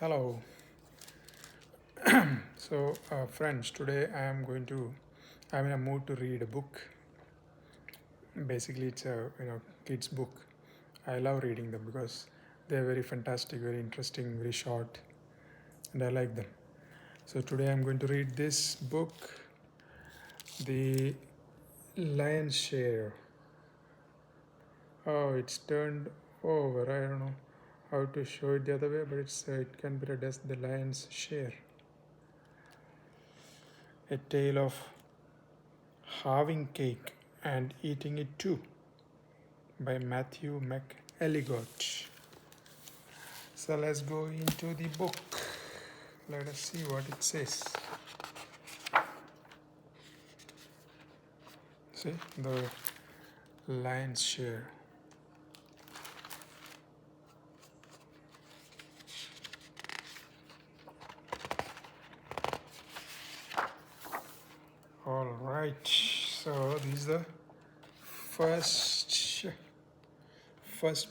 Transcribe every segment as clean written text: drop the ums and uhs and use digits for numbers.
Hello. Friends, today I'm in a mood to read a book. Basically, it's a kids book. I love reading them because they're very fantastic, very interesting, very short, and I like them. So today I'm going to read this book, The Lion's Share. Oh, it's turned over. I don't know how to show it the other way, but it can be read as The Lion's Share. A tale of having cake and eating it too, by Mathew McElligott. So let's go into the book. Let us see what it says. See, the lion's share. All right. So this is the first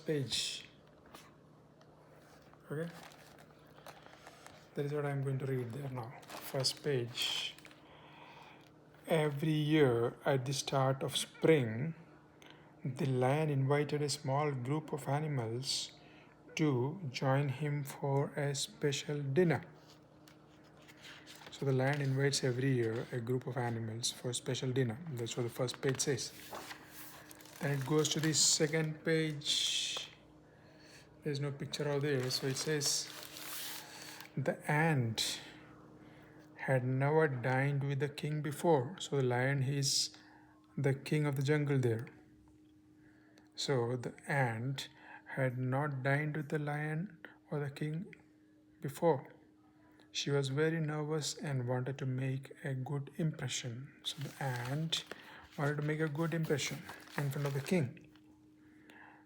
page. Okay. That is what I'm going to read there now. First page. Every year at the start of spring, the lion invited a small group of animals to join him for a special dinner. So the lion invites every year a group of animals for a special dinner. That's what the first page says. Then it goes to the second page. There's no picture out there, so it says the ant had never dined with the king before. So the lion is the king of the jungle there. So the ant had not dined with the lion or the king before. She was very nervous and wanted to make a good impression. So the ant wanted to make a good impression in front of the king.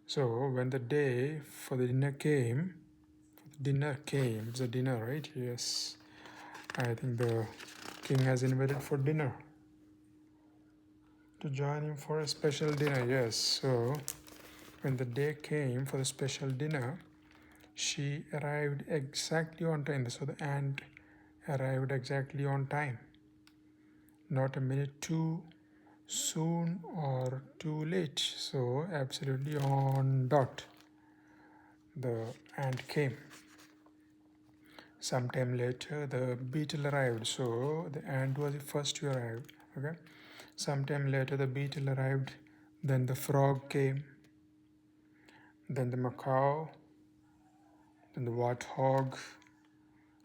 So when the day for the dinner came, it's a dinner, right? Yes. I think the king has invited for dinner. To join him for a special dinner, yes. So when the day came for the special dinner, she arrived exactly on time. So the ant arrived exactly on time. Not a minute too soon or too late. So absolutely on dot. The ant came. Sometime later, the beetle arrived. So the ant was the first to arrive. Okay. Sometime later, the beetle arrived. Then the frog came. Then the macaw. Then the warthog.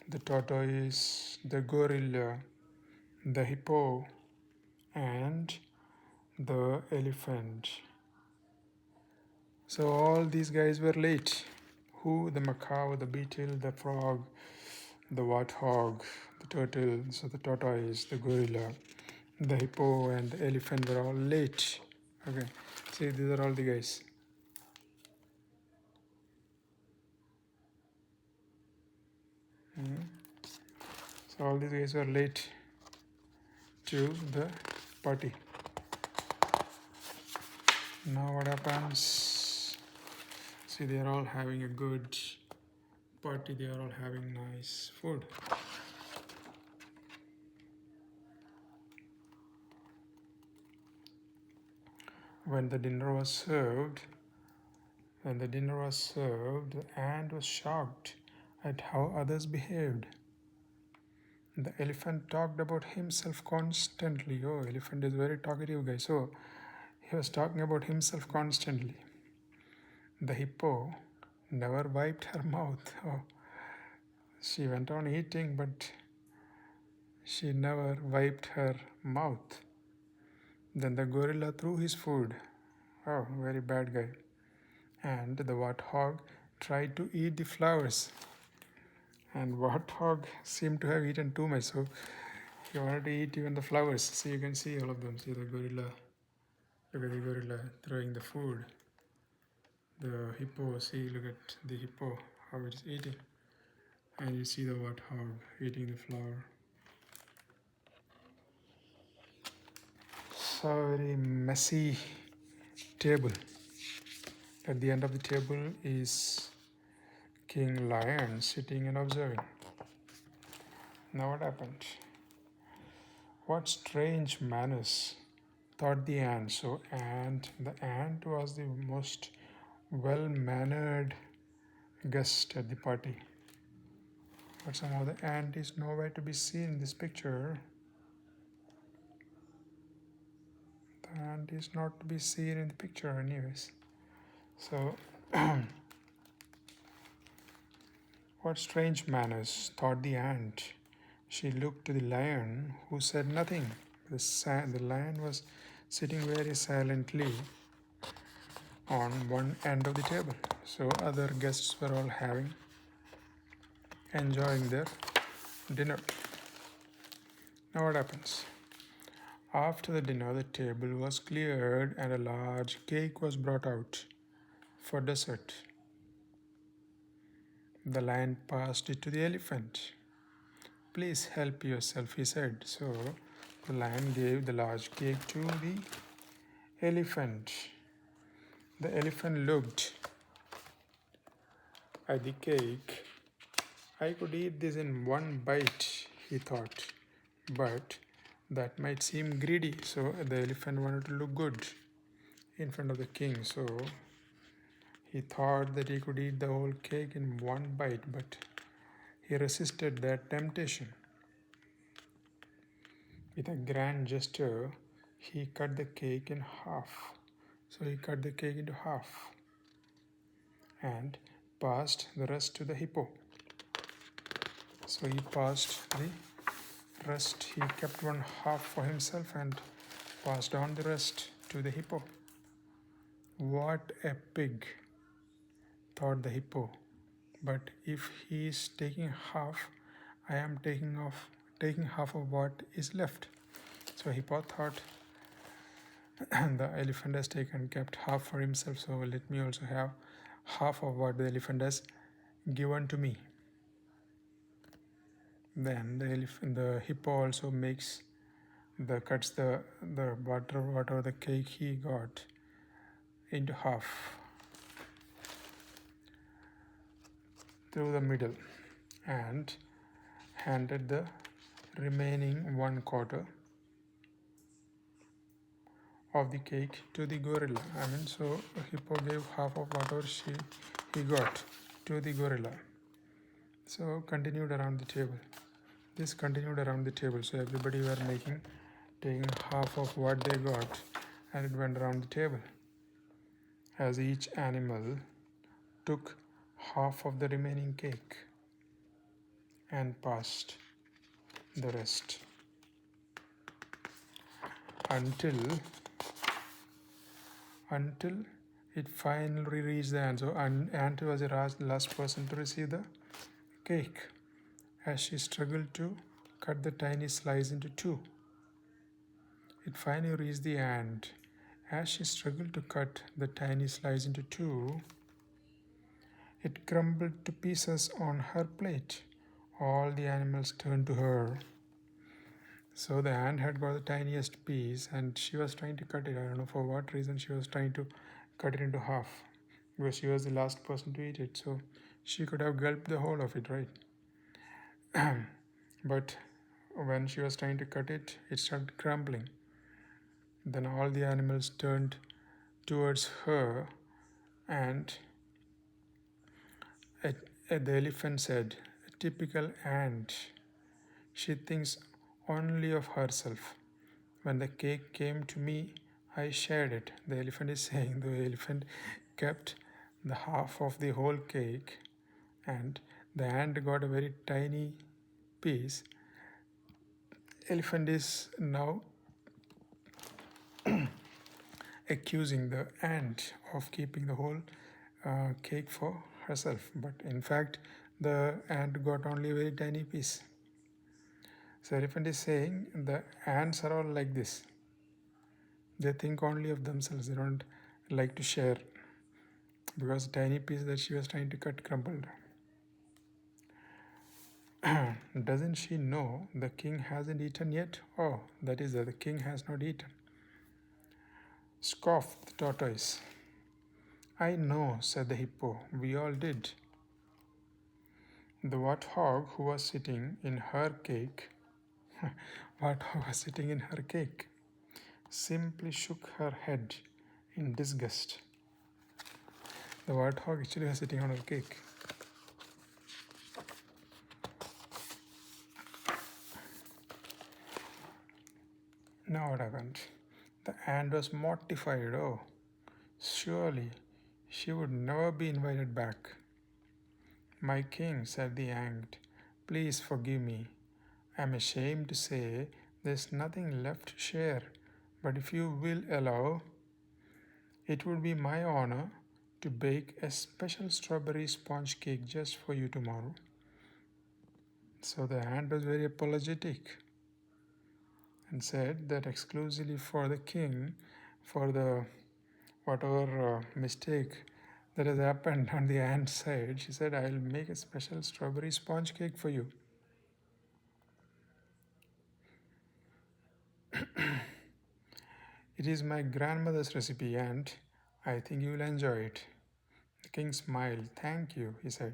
The tortoise. The gorilla. The hippo. And the elephant. So all these guys were late. Who? The macaw, the beetle, the frog, the warthog, the turtle, so the tortoise, the gorilla, the hippo, and the elephant were all late. Okay, see, these are all the guys. So all these guys were late to the party. Now what happens? See, they are all having a good party. They are all having nice food. When the dinner was served, the ant was shocked at how others behaved. The elephant talked about himself constantly. Oh, elephant is very talkative guy. So he was talking about himself constantly. The hippo never wiped her mouth. Oh, she went on eating, but she never wiped her mouth. Then the gorilla threw his food. Oh, very bad guy. And the warthog tried to eat the flowers. And warthog seemed to have eaten too much, so he wanted to eat even the flowers. So you can see all of them. See the gorilla. Look at the gorilla throwing the food. The hippo, see, look at the hippo, how it is eating. And you see the warthog eating the flower. So very messy table. At the end of the table is King Lion sitting and observing. Now what happened? What strange manners, thought the ant. So the ant was the most well-mannered guest at the party. But somehow the ant is nowhere to be seen in this picture. The ant is not to be seen in the picture anyways. So what strange manners, thought the ant. She looked to the lion, who said nothing. The lion was sitting very silently on one end of the table. So other guests were all enjoying their dinner. Now what happens? After the dinner, the table was cleared and a large cake was brought out for dessert. The lion passed it to the elephant. Please help yourself, he said. So the lion gave the large cake to the elephant. The elephant looked at the cake. I could eat this in one bite, he thought, but that might seem greedy. So the elephant wanted to look good in front of the king. So he thought that he could eat the whole cake in one bite, but he resisted that temptation. With a grand gesture, he cut the cake in half. So he cut the cake into half and passed the rest to the hippo. So he passed the rest. He kept one half for himself and passed on the rest to the hippo. What a pig, thought the hippo. But if he is taking half, I am taking half of what is left. So hippo thought, the elephant has kept half for himself, so let me also have half of what the elephant has given to me. Then the hippo also cuts the whatever the cake he got into half through the middle and handed the remaining 1/4 of the cake to the gorilla. So hippo gave half of whatever he got to the gorilla. So continued around the table. This continued around the table. So everybody were taking half of what they got, and it went around the table. As each animal took half of the remaining cake and passed the rest until it finally reached the ant. So ant was the last person to receive the cake. As she struggled to cut the tiny slice into two, it finally reached the ant. As she struggled to cut the tiny slice into two, it crumbled to pieces on her plate. All the animals turned to her. So the ant had got the tiniest piece and she was trying to cut it. I don't know for what reason she was trying to cut it into half, because she was the last person to eat it. So she could have gulped the whole of it, right? But when she was trying to cut it, it started crumbling. Then all the animals turned towards her, and the elephant said, "A typical ant. She thinks only of herself. When the cake came to me, I shared it." The elephant is saying the elephant kept the half of the whole cake, and the ant got a very tiny piece. Elephant is now accusing the ant of keeping the whole cake for herself, but in fact the ant got only a very tiny piece. So elephant is saying the ants are all like this. They think only of themselves. They don't like to share, because the tiny piece that she was trying to cut crumbled. Doesn't she know the king hasn't eaten yet? Oh, that is that the king has not eaten. Scoffed the tortoise. I know, said the hippo. We all did. The warthog who was sitting in her cake, warthog was sitting in her cake, simply shook her head in disgust. The warthog actually was sitting on her cake. Now what happened? The ant was mortified. Oh, surely she would never be invited back. My king, said the ant, please forgive me. I am ashamed to say there's nothing left to share, but if you will allow, it would be my honor to bake a special strawberry sponge cake just for you tomorrow. So the ant was very apologetic and said that exclusively for the king, for the whatever mistake that has happened on the ant's side, she said, I'll make a special strawberry sponge cake for you. It is my grandmother's recipe and I think you will enjoy it. The king smiled. Thank you, he said.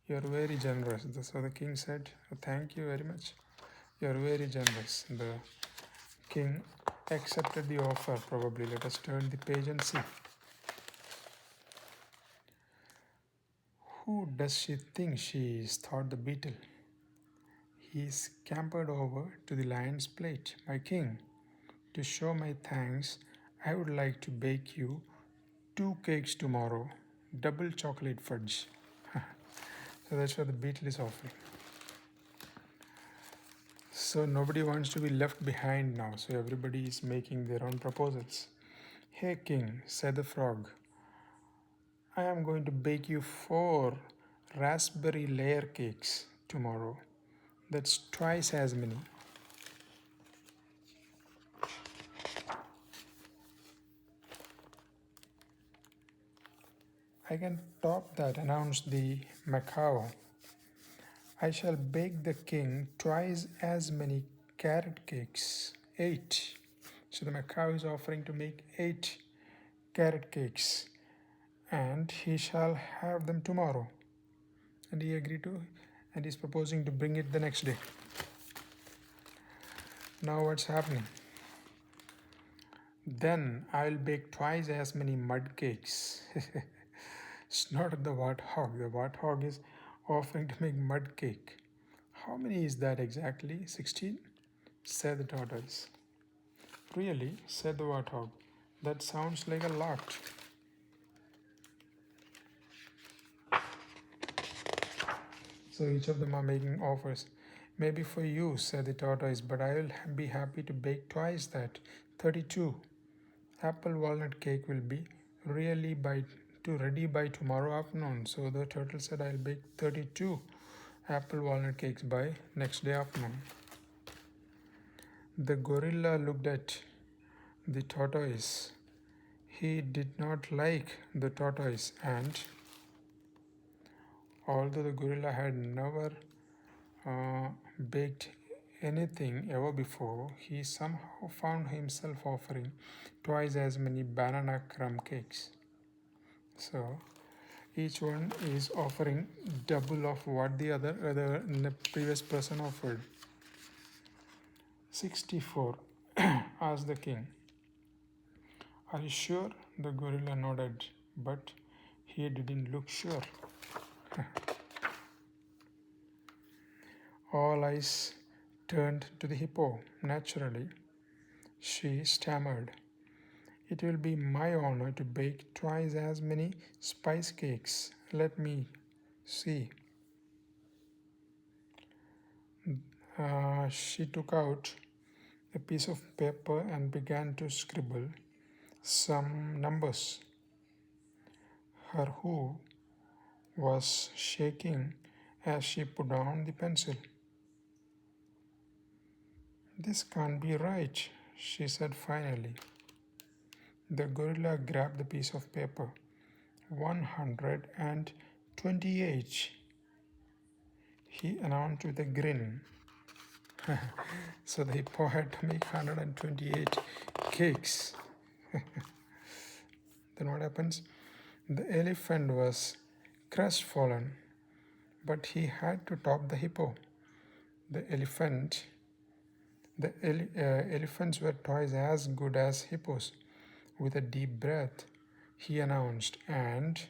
You are very generous. So the king said, thank you very much. You are very generous. The king accepted the offer, probably. Let us turn the page and see. Who does she think she is? Thought the beetle. He scampered over to the lion's plate. My king, to show my thanks, I would like to bake you 2 cakes tomorrow, double chocolate fudge. So that's what the beetle is offering. So nobody wants to be left behind now, so everybody is making their own proposals. Hey king, said the frog, I am going to bake you 4 raspberry layer cakes tomorrow. That's twice as many. I can top that, announced the macaw. I shall bake the king twice as many carrot cakes, 8. So the macaw is offering to make 8 carrot cakes and he shall have them tomorrow. And he agreed to, and he's proposing to bring it the next day. Now what's happening? Then I'll bake twice as many mud cakes. It's not the warthog. The warthog is offering to make mud cake. How many is that exactly? 16? Said the tortoise. Really? Said the warthog. That sounds like a lot. So each of them are making offers. Maybe for you, said the tortoise, but I will be happy to bake twice that. 32. Apple walnut cake will be ready by tomorrow afternoon. So the turtle said, I'll bake 32 apple walnut cakes by next day afternoon. The gorilla looked at the tortoise. He did not like the tortoise, and although the gorilla had never baked anything ever before, he somehow found himself offering twice as many banana crumb cakes. So each one is offering double of what the previous person offered. 64. Asked the king. Are you sure? The gorilla nodded, but he didn't look sure. All eyes turned to the hippo. Naturally, she stammered. It will be my honor to bake twice as many spice cakes. Let me see. She took out a piece of paper and began to scribble some numbers. Her hoof was shaking as she put down the pencil. This can't be right, she said finally. The gorilla grabbed the piece of paper. 128, he announced with a grin. So the hippo had to make 128 cakes. Then what happens? The elephant was crestfallen, but he had to top the hippo. The elephant, the elephants were twice as good as hippos. With a deep breath, he announced, and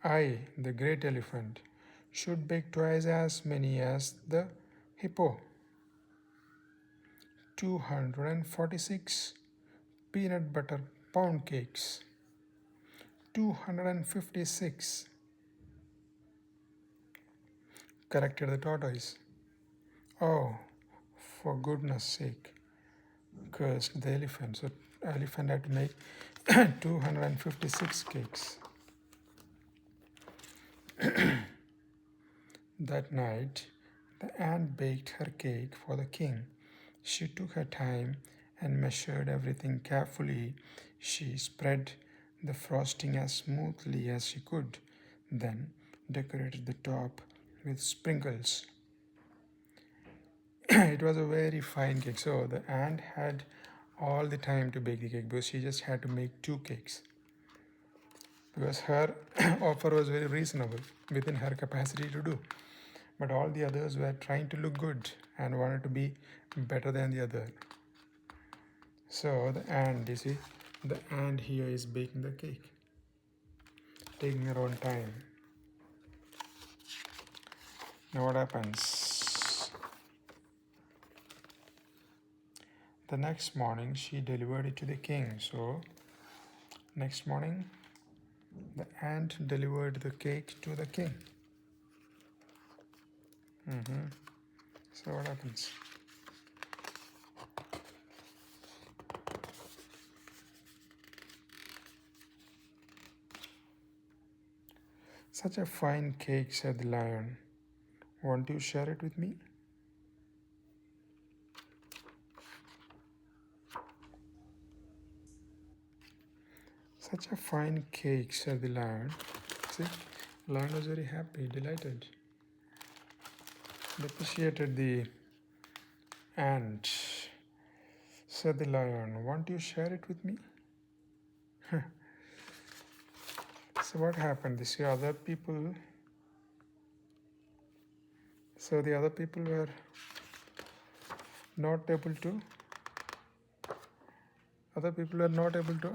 I, the great elephant, should bake twice as many as the hippo. 246 peanut butter pound cakes. 256, corrected the tortoise. Oh, for goodness sake, cursed the elephant. So, elephant had to make 256 cakes. That night, the ant baked her cake for the king. She took her time and measured everything carefully. She spread the frosting as smoothly as she could, then decorated the top with sprinkles. It was a very fine cake. So the ant had all the time to bake the cake because she just had to make 2 cakes. Because her offer was very reasonable within her capacity to do. But all the others were trying to look good and wanted to be better than the other. So the ant, you see, the ant here is baking the cake, taking her own time. Now what happens? The next morning she delivered it to the king. So next morning the ant delivered the cake to the king. So what happens? Such a fine cake, said the lion. Won't you share it with me? Such a fine cake, said the lion. See, the lion was very happy, delighted. He appreciated the ant. Said the lion, won't you share it with me? So what happened? The other people were not able to,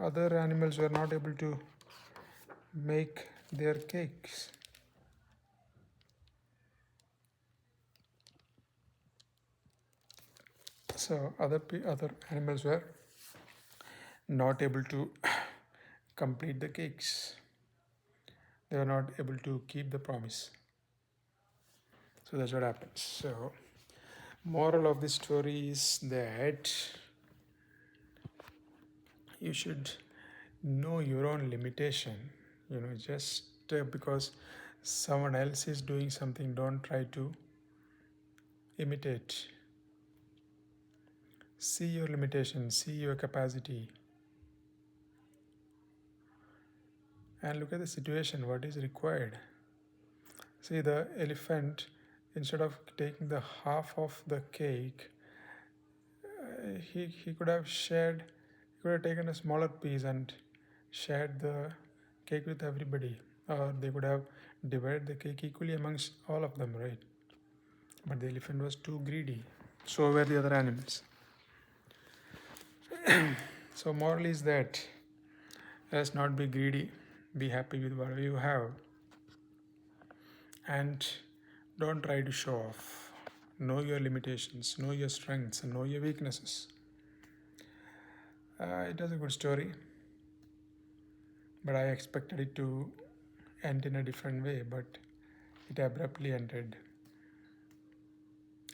other animals were not able to make their cakes. So other animals were not able to complete the cakes. They were not able to keep the promise. So that's what happens. So moral of the story is that you should know your own limitation. Just because someone else is doing something, don't try to imitate. See your limitation, see your capacity, and look at the situation, what is required. See, the elephant, instead of taking the half of the cake, he could have taken a smaller piece and shared the cake with everybody, or they could have divided the cake equally amongst all of them, right? But the elephant was too greedy. So were the other animals. So moral is that let's not be greedy. Be happy with whatever you have. And don't try to show off. Know your limitations, know your strengths, and know your weaknesses. It was a good story, but I expected it to end in a different way, but it abruptly ended.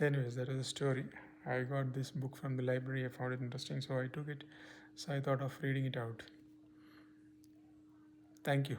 Anyways, that was a story. I got this book from the library. I found it interesting, so I took it. So I thought of reading it out. Thank you.